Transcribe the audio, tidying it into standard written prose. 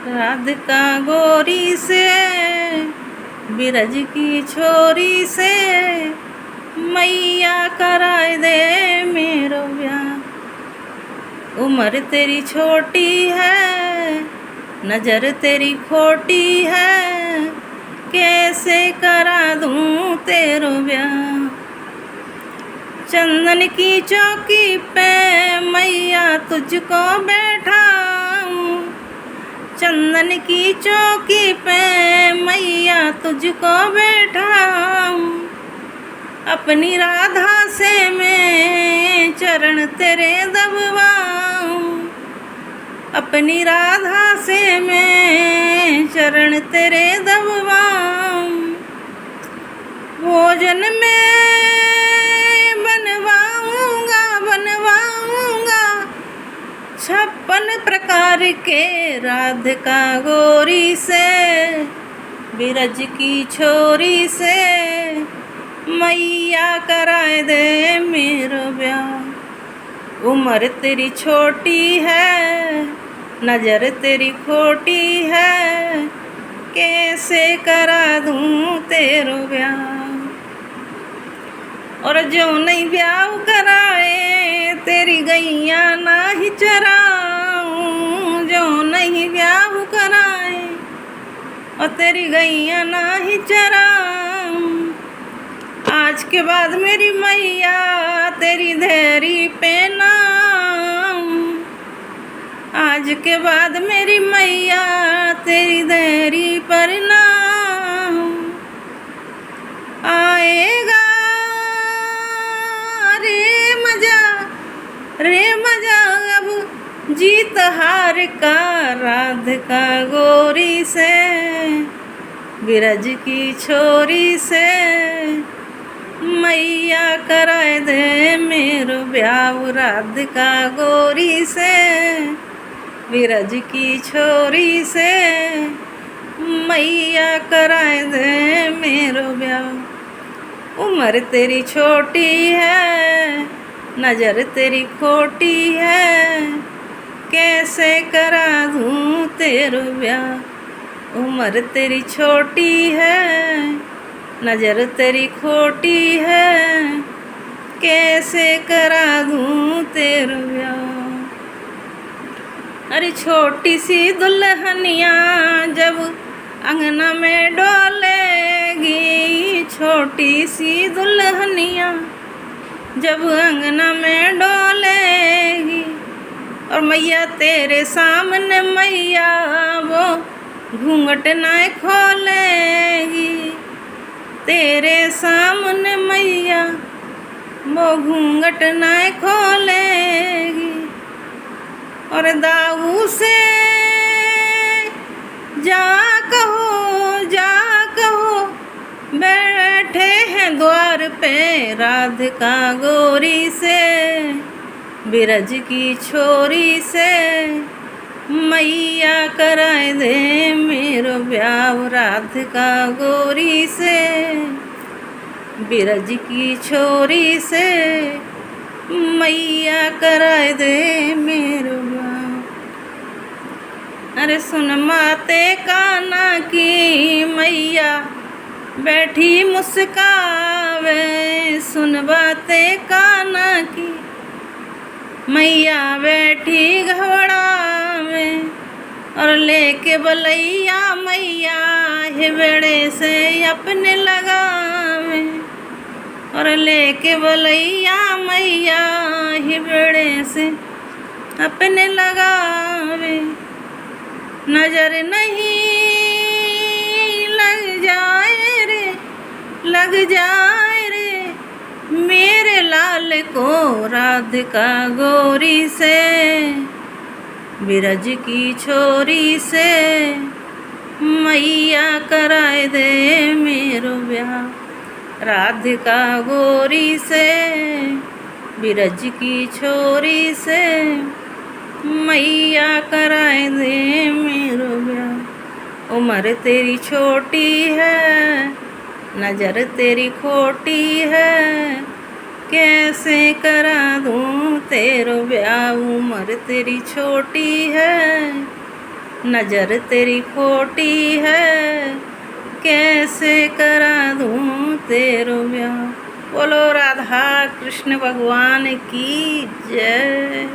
राधिका गोरी से बिरज की छोरी से मैया कराए दे मेरो ब्याह। उम्र तेरी छोटी है, नजर तेरी खोटी है, कैसे करा दूं तेरो ब्याह। चंदन की चौकी पे मैया तुझको बैठाऊं, चंदन की चौकी पे मैया तुझको बैठाऊं। अपनी राधा से मैं चरण तेरे दबवाऊं, अपनी राधा से मैं चरण तेरे दबवाऊं। भोजन में बनवाऊंगा 56 प्रकार के राधिका गोरी से बिरज की छोरी से मैया कराए दे मेरो ब्याह। उम्र तेरी छोटी है, नजर तेरी खोटी है, कैसे करा दूं तेरो ब्याह। और जो नहीं ब्याह कराए तेरी गैया ना ही चराऊं, जो नहीं ब्याह कराए और तेरी गैया ना ही चराऊं। आज के बाद मेरी मैया तेरी धैरी पे नाऊं, आज के बाद मेरी मैया तेरी धैरी पर नाऊं। आएगा रे मजा अब जीत हार का राधिका गोरी से बिरज की छोरी से मैया कराए दे मेरो ब्याह। राधिका गोरी से बिरज की छोरी से मैया कराए दे मेरो ब्याह। उम्र तेरी छोटी है, नजर तेरी खोटी है, कैसे करा दूं तेरो ब्याह। उम्र तेरी छोटी है, नजर तेरी खोटी है, कैसे करा दूं तेरो ब्याह। अरे छोटी सी दुल्हनिया जब अंगना में डोलेगी, छोटी सी दुल्हनिया जब अंगना में डोलेगी, और मैया तेरे सामने मैया वो घूंघट ना खोलेगी, तेरे सामने मैया वो घूंघट ना खोलेगी। और दाऊ से जा कहो बैठे हैं द्वार पे राधिका गोरी से बिरज की छोरी से मैया कराए दे मेरो ब्याह। राधिका गोरी से बिरज की छोरी से मैया कराए दे मेरो ब्याह। अरे सुन माते काना की मैया बैठी मुस्कावे, सुन बातें काना की मैया बैठी घबड़ा में, और लेके बलैया मैया हिबड़े से अपने लगावे, और लेके बलैया मैया हिबड़े से अपने लगावे। नजर नहीं लग जाए रे मेरे लाल को राधिका गोरी से बिरज की छोरी से मैया कराए दे मेरो ब्याह। राधिका गोरी से बिरज की छोरी से मैया कराए दे मेरो ब्याह। उम्र तेरी छोटी है, नजर तेरी खोटी है, कैसे करा दूं तेरो ब्याह। उम्र तेरी छोटी है, नजर तेरी खोटी है, कैसे करा दूँ तेरो ब्याह। बोलो राधा कृष्ण भगवान की जय।